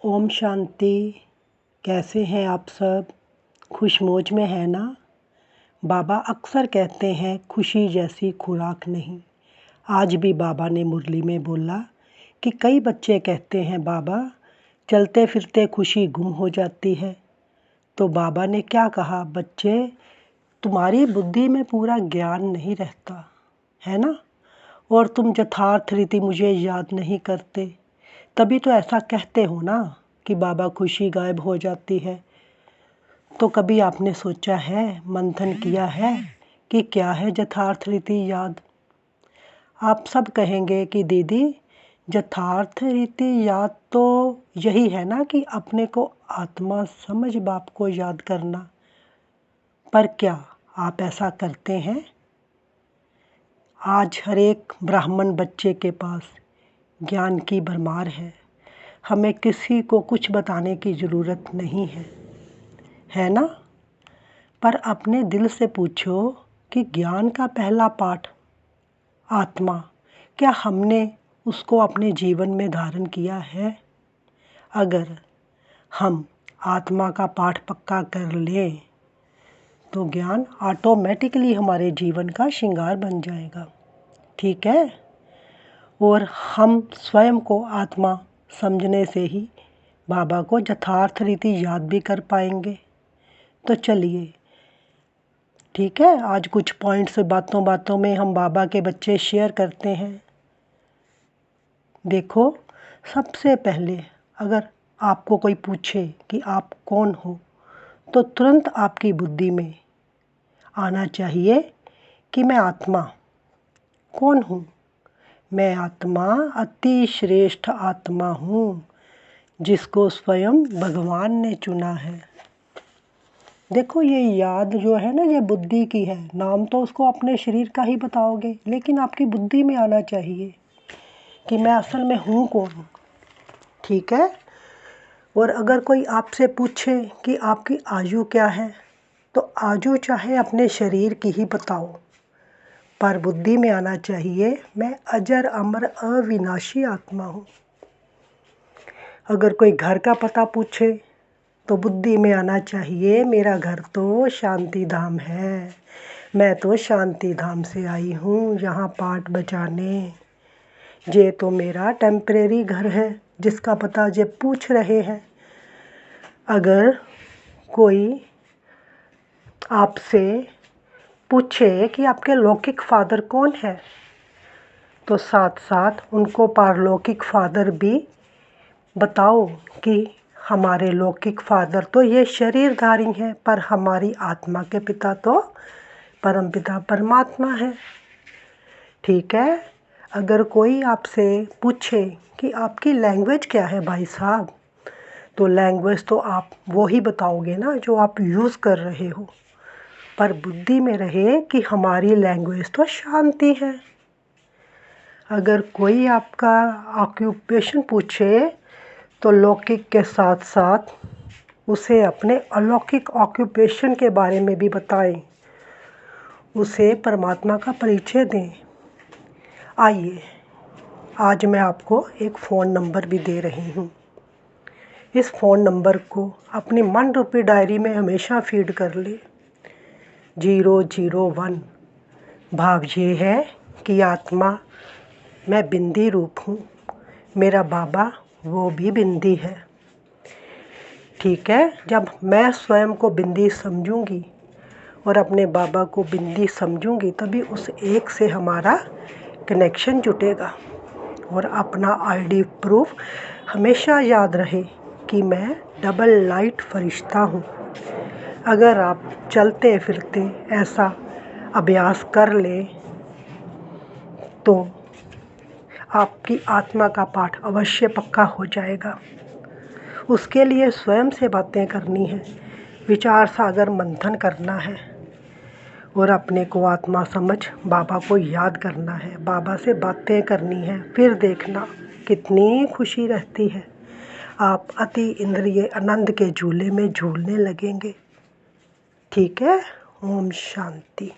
ओम शांति। कैसे हैं आप सब? खुश मौज में है ना? बाबा अक्सर कहते हैं खुशी जैसी खुराक नहीं। आज भी बाबा ने मुरली में बोला कि कई बच्चे कहते हैं बाबा चलते फिरते खुशी गुम हो जाती है। तो बाबा ने क्या कहा, बच्चे तुम्हारी बुद्धि में पूरा ज्ञान नहीं रहता है ना, और तुम यथार्थ रीति मुझे याद नहीं करते, तभी तो ऐसा कहते हो ना कि बाबा खुशी गायब हो जाती है। तो कभी आपने सोचा है, मंथन किया है कि क्या है यथार्थ रीति याद? आप सब कहेंगे कि दीदी यथार्थ रीति याद तो यही है ना कि अपने को आत्मा समझ बाप को याद करना। पर क्या आप ऐसा करते हैं? आज हर एक ब्राह्मण बच्चे के पास ज्ञान की भरमार है। हमें किसी को कुछ बताने की ज़रूरत नहीं है ना? पर अपने दिल से पूछो कि ज्ञान का पहला पाठ आत्मा, क्या हमने उसको अपने जीवन में धारण किया है? अगर हम आत्मा का पाठ पक्का कर लें तो ज्ञान ऑटोमेटिकली हमारे जीवन का श्रृंगार बन जाएगा, ठीक है? और हम स्वयं को आत्मा समझने से ही बाबा को यथार्थ रीति याद भी कर पाएंगे। तो चलिए, ठीक है, आज कुछ पॉइंट्स बातों बातों में हम बाबा के बच्चे शेयर करते हैं। देखो, सबसे पहले अगर आपको कोई पूछे कि आप कौन हो, तो तुरंत आपकी बुद्धि में आना चाहिए कि मैं आत्मा। कौन हूँ? मैं आत्मा अति श्रेष्ठ आत्मा हूँ, जिसको स्वयं भगवान ने चुना है। देखो, ये याद जो है ना, ये बुद्धि की है। नाम तो उसको अपने शरीर का ही बताओगे, लेकिन आपकी बुद्धि में आना चाहिए कि मैं असल में हूँ कौन, ठीक है? और अगर कोई आपसे पूछे कि आपकी आयु क्या है, तो आयु चाहे अपने शरीर की ही बताओ, पर बुद्धि में आना चाहिए मैं अजर अमर अविनाशी आत्मा हूँ। अगर कोई घर का पता पूछे तो बुद्धि में आना चाहिए मेरा घर तो शांति धाम है, मैं तो शांति धाम से आई हूँ यहाँ पाठ बचाने। ये तो मेरा टेम्परेरी घर है जिसका पता ये पूछ रहे हैं। अगर कोई आपसे पूछे कि आपके लौकिक फादर कौन है, तो साथ साथ उनको पारलौकिक फादर भी बताओ कि हमारे लौकिक फादर तो ये शरीरधारी हैं, पर हमारी आत्मा के पिता तो परमपिता परमात्मा है, ठीक है? अगर कोई आपसे पूछे कि आपकी लैंग्वेज क्या है भाई साहब, तो लैंग्वेज तो आप वो ही बताओगे ना जो आप यूज़ कर रहे हो, पर बुद्धि में रहे कि हमारी लैंग्वेज तो शांति है। अगर कोई आपका ऑक्यूपेशन पूछे तो लौकिक के साथ साथ उसे अपने अलौकिक ऑक्यूपेशन के बारे में भी बताएं, उसे परमात्मा का परिचय दें। आइए, आज मैं आपको एक फ़ोन नंबर भी दे रही हूँ। इस फ़ोन नंबर को अपनी मन रूपी डायरी में हमेशा फीड कर ले। 001। भाव ये है कि आत्मा मैं बिंदी रूप हूँ, मेरा बाबा वो भी बिंदी है, ठीक है? जब मैं स्वयं को बिंदी समझूंगी और अपने बाबा को बिंदी समझूंगी, तभी उस एक से हमारा कनेक्शन जुटेगा। और अपना आईडी प्रूफ हमेशा याद रहे कि मैं डबल लाइट फरिश्ता हूँ। अगर आप चलते फिरते ऐसा अभ्यास कर ले तो आपकी आत्मा का पाठ अवश्य पक्का हो जाएगा। उसके लिए स्वयं से बातें करनी है, विचार सागर मंथन करना है और अपने को आत्मा समझ बाबा को याद करना है, बाबा से बातें करनी है। फिर देखना कितनी खुशी रहती है। आप अति इंद्रिय आनंद के झूले में झूलने लगेंगे, ठीक है? ओम शांति।